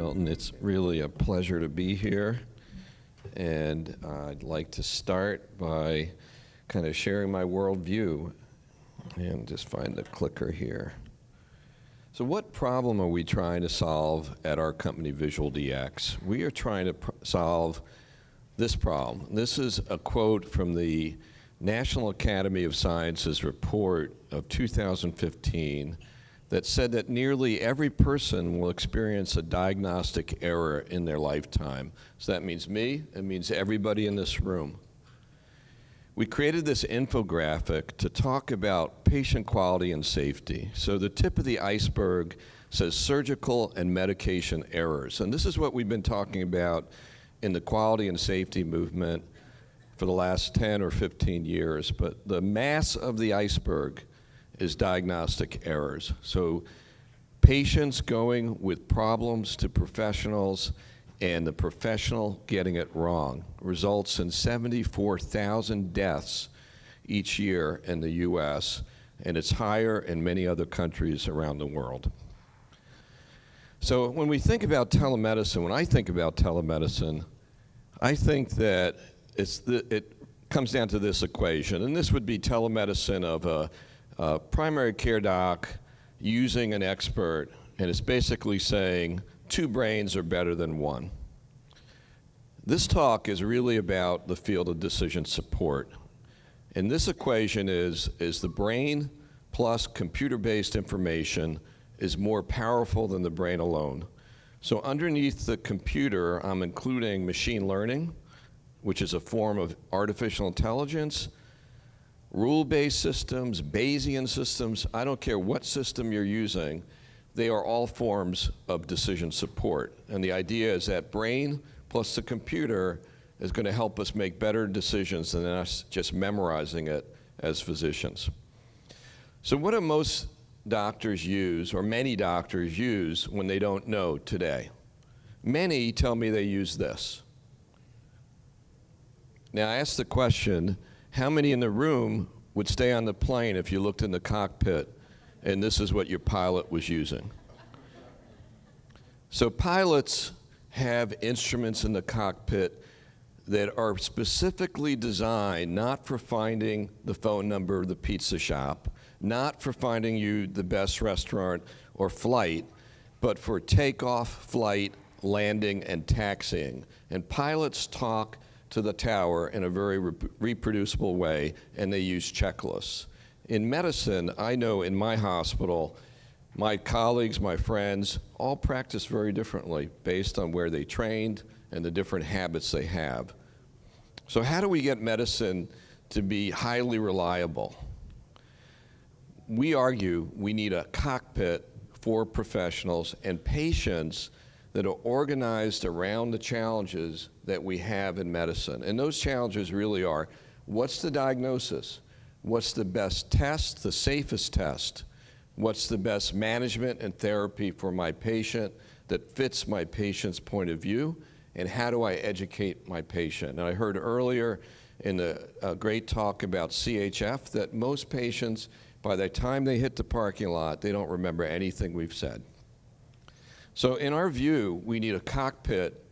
Milton. It's really a pleasure to be here. And I'd like to start by kind of sharing my worldview and just find the clicker here. So what problem are we trying to solve at our company, VisualDX? We are trying to solve this problem. This is a quote from the National Academy of Sciences report of 2015 that said that nearly every person will experience a diagnostic error in their lifetime. So that means me, it means everybody in this room. We created this infographic to talk about patient quality and safety. So the tip of the iceberg says surgical and medication errors. And this is what we've been talking about in the quality and safety movement for the last 10 or 15 years. But the mass of the iceberg is diagnostic errors. So patients going with problems to professionals and the professional getting it wrong results in 74,000 deaths each year in the US, and it's higher in many other countries around the world. So when we think about telemedicine, when I think about telemedicine, I think that it comes down to this equation, and this would be telemedicine of a primary care doc using an expert, and it's basically saying 2 brains are better than 1. This talk is really about the field of decision support. And this equation is the brain plus computer-based information is more powerful than the brain alone. So underneath the computer, I'm including machine learning, which is a form of artificial intelligence, rule-based systems, Bayesian systems, I don't care what system you're using, they are all forms of decision support. And the idea is that brain plus the computer is going to help us make better decisions than us just memorizing it as physicians. So what do most doctors use, or many doctors use, when they don't know today? Many tell me they use this. Now I ask the question, how many in the room would stay on the plane if you looked in the cockpit and this is what your pilot was using? So pilots have instruments in the cockpit that are specifically designed not for finding the phone number of the pizza shop, not for finding you the best restaurant or flight, but for takeoff, flight, landing, and taxiing. And pilots talk to the tower in a very reproducible way, and they use checklists. In medicine, I know in my hospital, my colleagues, my friends, all practice very differently based on where they trained and the different habits they have. So how do we get medicine to be highly reliable? We argue we need a cockpit for professionals and patients that are organized around the challenges that we have in medicine. And those challenges really are, what's the diagnosis? What's the best test, the safest test? What's the best management and therapy for my patient that fits my patient's point of view? And how do I educate my patient? And I heard earlier in a great talk about CHF that most patients, by the time they hit the parking lot, they don't remember anything we've said. So in our view, we need a cockpit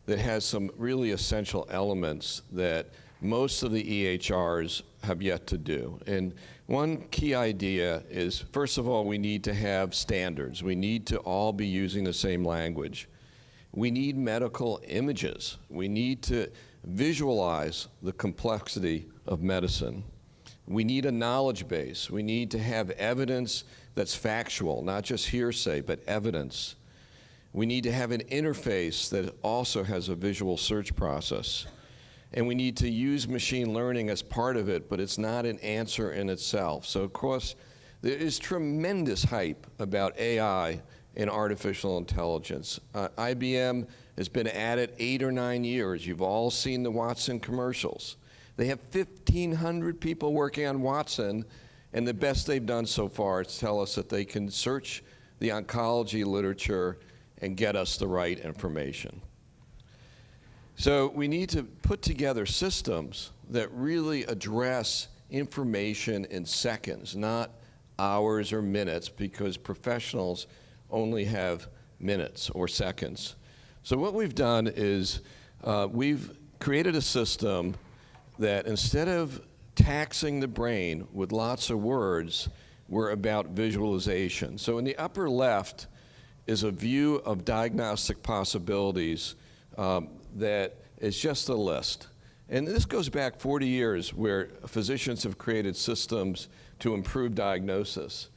that has some really essential elements that most of the EHRs have yet to do. And one key idea is, first of all, we need to have standards. We need to all be using the same language. We need medical images. We need to visualize the complexity of medicine. We need a knowledge base. We need to have evidence that's factual, not just hearsay, but evidence. We need to have an interface that also has a visual search process. And we need to use machine learning as part of it, but it's not an answer in itself. So of course, there is tremendous hype about AI and artificial intelligence. IBM has been at it 8 or 9 years. You've all seen the Watson commercials. They have 1,500 people working on Watson, and the best they've done so far is tell us that they can search the oncology literature and get us the right information. So we need to put together systems that really address information in seconds, not hours or minutes, because professionals only have minutes or seconds. So what we've done is we've created a system that instead of taxing the brain with lots of words, we're about visualization. So in the upper left is a view of diagnostic possibilities that is just a list. And this goes back 40 years where physicians have created systems to improve diagnosis.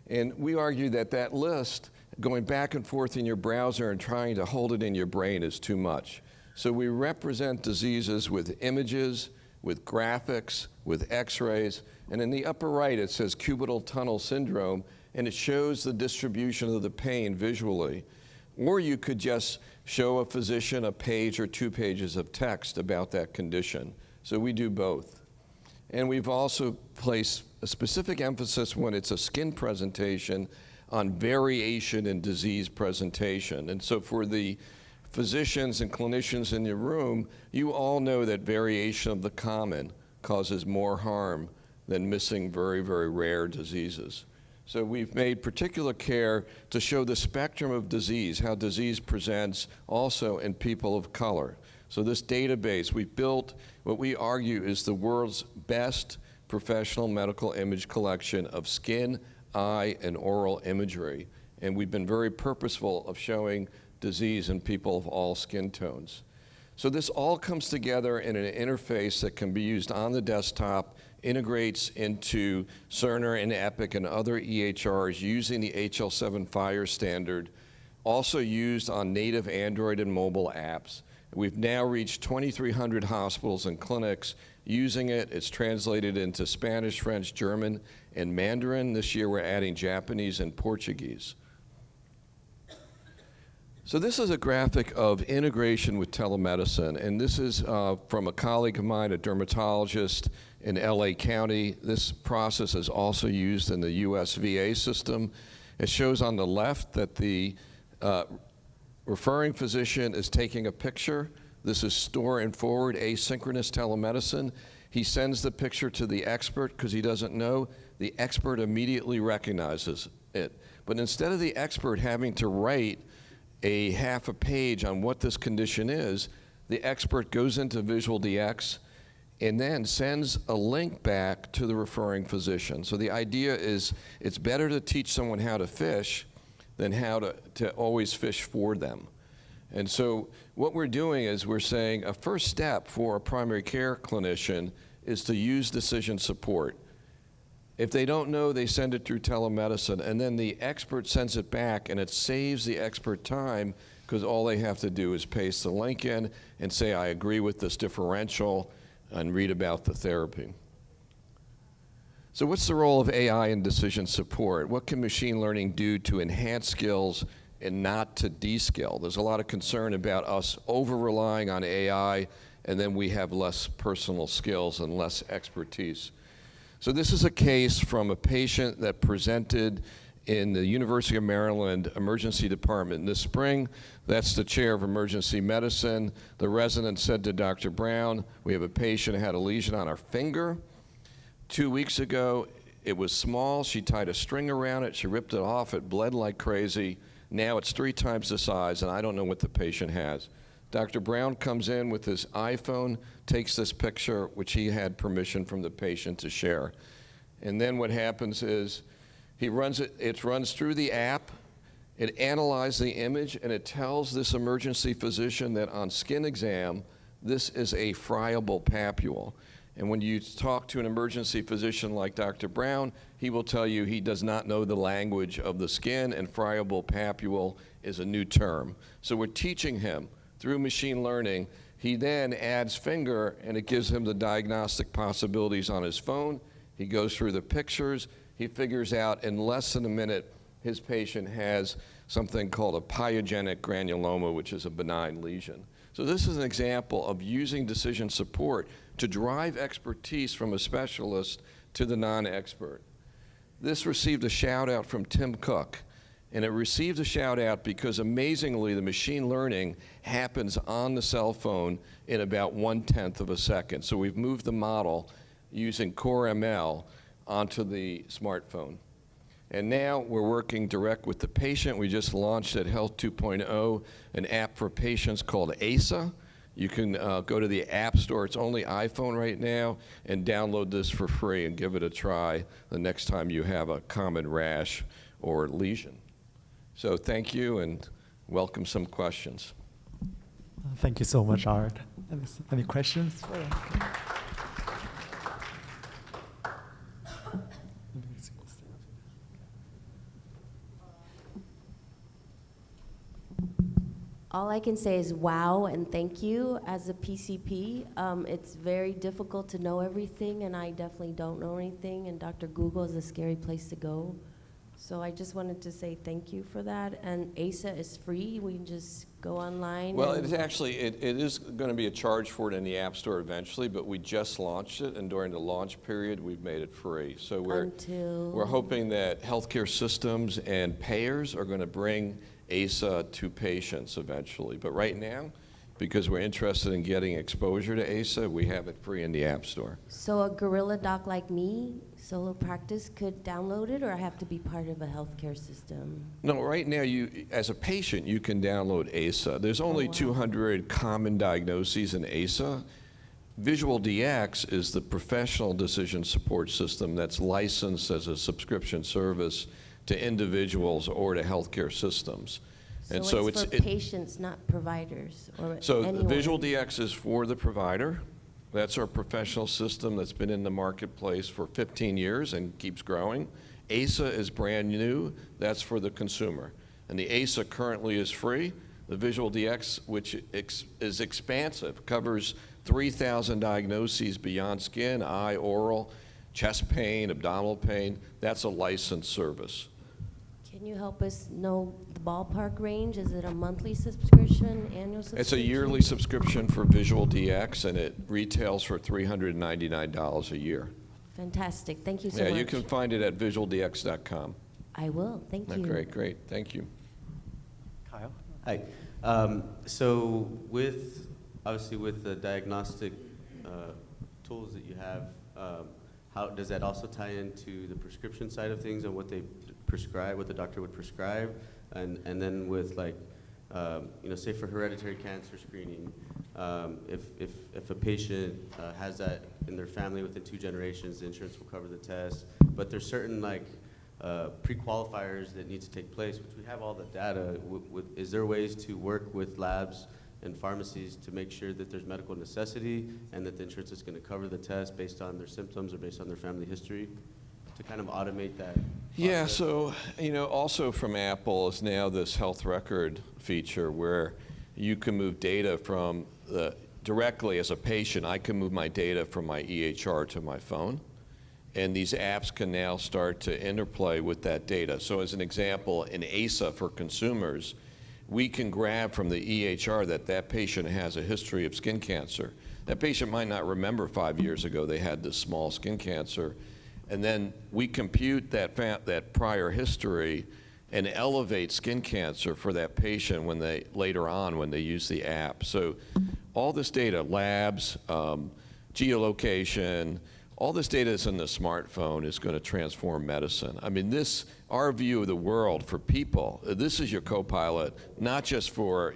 And we argue that that list, going back and forth in your browser and trying to hold it in your brain, is too much. So we represent diseases with images, with graphics, with x-rays, and in the upper right it says cubital tunnel syndrome, and it shows the distribution of the pain visually. Or you could just show a physician a page or 2 pages of text about that condition. So we do both. And we've also placed a specific emphasis when it's a skin presentation on variation in disease presentation. And so for the physicians and clinicians in the room, you all know that variation of the common causes more harm than missing very, very rare diseases. So we've made particular care to show the spectrum of disease, how disease presents also in people of color. So this database, we've built what we argue is the world's best professional medical image collection of skin, eye, and oral imagery. And we've been very purposeful of showing disease in people of all skin tones. So this all comes together in an interface that can be used on the desktop, integrates into Cerner and Epic and other EHRs using the HL7 FHIR standard, also used on native Android and mobile apps. We've now reached 2,300 hospitals and clinics using it. It's translated into Spanish, French, German, and Mandarin. This year we're adding Japanese and Portuguese. So this is a graphic of integration with telemedicine, and this is from a colleague of mine, a dermatologist in LA County. This process is also used in the US VA system. It shows on the left that the referring physician is taking a picture. This is store and forward asynchronous telemedicine. He sends the picture to the expert because he doesn't know. The expert immediately recognizes it. But instead of the expert having to write a half a page on what this condition is, the expert goes into VisualDX and then sends a link back to the referring physician. So the idea is it's better to teach someone how to fish than how to always fish for them. And so what we're doing is we're saying a first step for a primary care clinician is to use decision support. If they don't know, they send it through telemedicine, and then the expert sends it back, and it saves the expert time because all they have to do is paste the link in and say, I agree with this differential, and read about the therapy. So what's the role of AI in decision support? What can machine learning do to enhance skills and not to de-skill? There's a lot of concern about us over-relying on AI, and then we have less personal skills and less expertise. So this is a case from a patient that presented in the University of Maryland Emergency Department this spring. That's the chair of emergency medicine. The resident said to Dr. Brown, we have a patient who had a lesion on her finger. 2 weeks ago, it was small. She tied a string around it. She ripped it off. It bled like crazy. Now it's 3 times the size, and I don't know what the patient has. Dr. Brown comes in with his iPhone, takes this picture, which he had permission from the patient to share. And then what happens is he runs it runs through the app, it analyzes the image, and it tells this emergency physician that on skin exam, this is a friable papule. And when you talk to an emergency physician like Dr. Brown, he will tell you he does not know the language of the skin, and friable papule is a new term. So we're teaching him through machine learning. He then adds finger, and it gives him the diagnostic possibilities on his phone. He goes through the pictures. He figures out in less than a minute his patient has something called a pyogenic granuloma, which is a benign lesion. So this is an example of using decision support to drive expertise from a specialist to the non-expert. This received a shout out from Tim Cook. And it received a shout out because amazingly the machine learning happens on the cell phone in about 1/10 of a second. So we've moved the model using Core ML onto the smartphone. And now we're working direct with the patient. We just launched at Health 2.0 an app for patients called ASA. You can go to the App Store. It's only iPhone right now, and download this for free and give it a try the next time you have a common rash or lesion. So thank you, and welcome some questions. Thank you so much, Art. Any questions? All I can say is wow and thank you. As a PCP, it's very difficult to know everything, and I definitely don't know anything, and Dr. Google is a scary place to go. So I just wanted to say thank you for that. And ASA is free. We can just go online. Well, it's actually, it is going to be a charge for it in the App Store eventually, but we just launched it, and during the launch period, we've made it free. So we're hoping that healthcare systems and payers are going to bring ASA to patients eventually. But right now, because we're interested in getting exposure to ASA, we have it free in the App Store. So a gorilla doc like me, solo practice, could download it, or I have to be part of a healthcare system? No, right now, you, as a patient, you can download ASA. There's only 200 common diagnoses in ASA. VisualDX is the professional decision support system that's licensed as a subscription service to individuals or to healthcare systems. And so it's for patients, not providers, or so anyone. VisualDX is for the provider. That's our professional system that's been in the marketplace for 15 years and keeps growing. ASA is brand new. That's for the consumer. And the ASA currently is free. The VisualDX, which is expansive, covers 3,000 diagnoses beyond skin, eye, oral, chest pain, abdominal pain. That's a licensed service. Can you help us know the ballpark range? Is it a monthly subscription, annual subscription? It's a yearly subscription for VisualDX, and it retails for $399 a year. Fantastic. Thank you so much. Yeah, you can find it at visualdx.com. I will. Thank you. Great. Thank you. Kyle? Hi. So obviously with the diagnostic tools that you have, how does that also tie into the prescription side of things and what they prescribe, what the doctor would prescribe? And then with like, say for hereditary cancer screening, if a patient has that in their family within 2 generations, the insurance will cover the test. But there's certain like pre-qualifiers that need to take place, which we have all the data. Is there ways to work with labs and pharmacies to make sure that there's medical necessity and that the insurance is going to cover the test based on their symptoms or based on their family history, to kind of automate that process? Yeah, so also from Apple is now this health record feature where you can move data from directly as a patient. I can move my data from my EHR to my phone, and these apps can now start to interplay with that data. So as an example, in ASA for consumers, we can grab from the EHR that patient has a history of skin cancer. That patient might not remember 5 years ago they had this small skin cancer, and then we compute that prior history and elevate skin cancer for that patient when they use the app. So all this data, labs, geolocation, all this data that's in the smartphone is going to transform medicine. I mean, our view of the world for people, this is your co-pilot, not just for,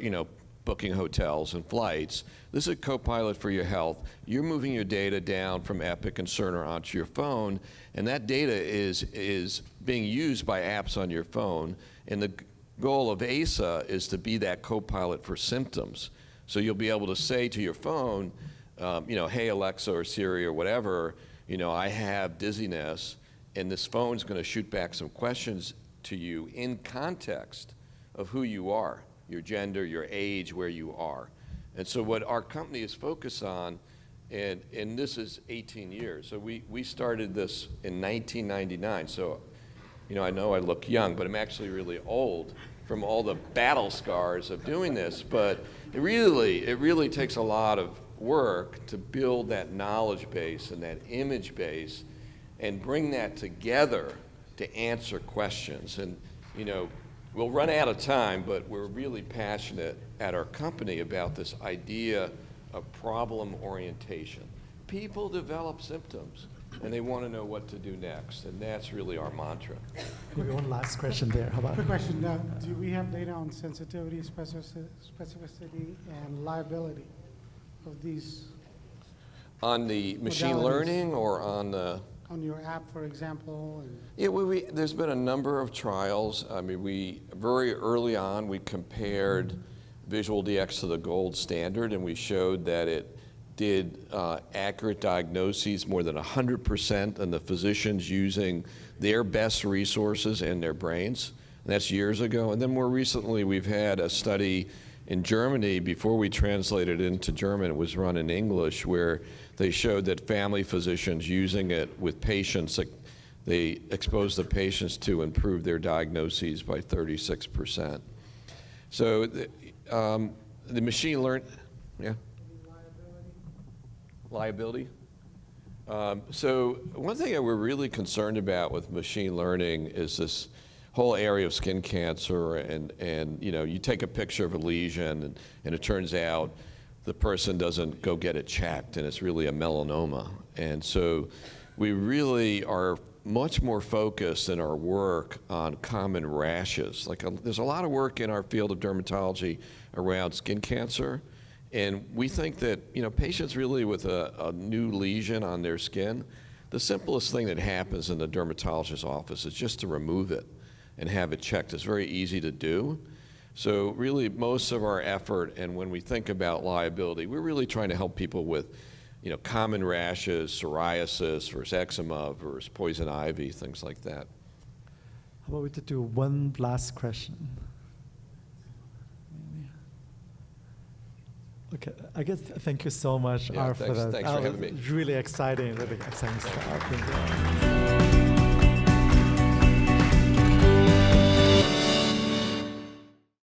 booking hotels and flights. This is a co-pilot for your health. You're moving your data down from Epic and Cerner onto your phone, and that data is being used by apps on your phone. And the goal of ASA is to be that co-pilot for symptoms. So you'll be able to say to your phone, hey Alexa or Siri or whatever, I have dizziness, and this phone's going to shoot back some questions to you in context of who you are, your gender, your age, where you are. And so what our company is focused on, and this is 18 years, so we started this in 1999, so I know I look young, but I'm actually really old from all the battle scars of doing this, but it really takes a lot of work to build that knowledge base and that image base and bring that together to answer questions. And we'll run out of time, but we're really passionate at our company about this idea of problem orientation. People develop symptoms, and they want to know what to do next, and that's really our mantra. Maybe one last question there. How about? Quick question, do we have data on sensitivity, specificity, and liability of these On the machine Modalities. learning or on the... on your app, for example? And Yeah, there's been a number of trials. I mean, very early on, we compared VisualDX to the gold standard, and we showed that it did accurate diagnoses more than 100%, and the physicians using their best resources and their brains. And that's years ago. And then more recently, we've had a study in Germany, before we translated it into German, it was run in English, where they showed that family physicians using it with patients, they exposed the patients to improve their diagnoses by 36%. So the machine learning, yeah? Liability? So one thing that we're really concerned about with machine learning is this whole area of skin cancer, and you know, you take a picture of a lesion, and it turns out the person doesn't go get it checked, and it's really a melanoma. And so we really are much more focused in our work on common rashes. There's a lot of work in our field of dermatology around skin cancer, and we think that, you know, patients really with a new lesion on their skin, the simplest thing that happens in the dermatologist's office is just to remove it and have it checked. It's very easy to do. So really most of our effort, and when we think about liability, we're really trying to help people with, you know, common rashes, psoriasis versus eczema versus poison ivy, things like that. How about we could do one last question? Maybe. Okay, I guess thank you so much, Yeah, Art, for thanks- that. thanks for having me. Really exciting stuff. Thank you.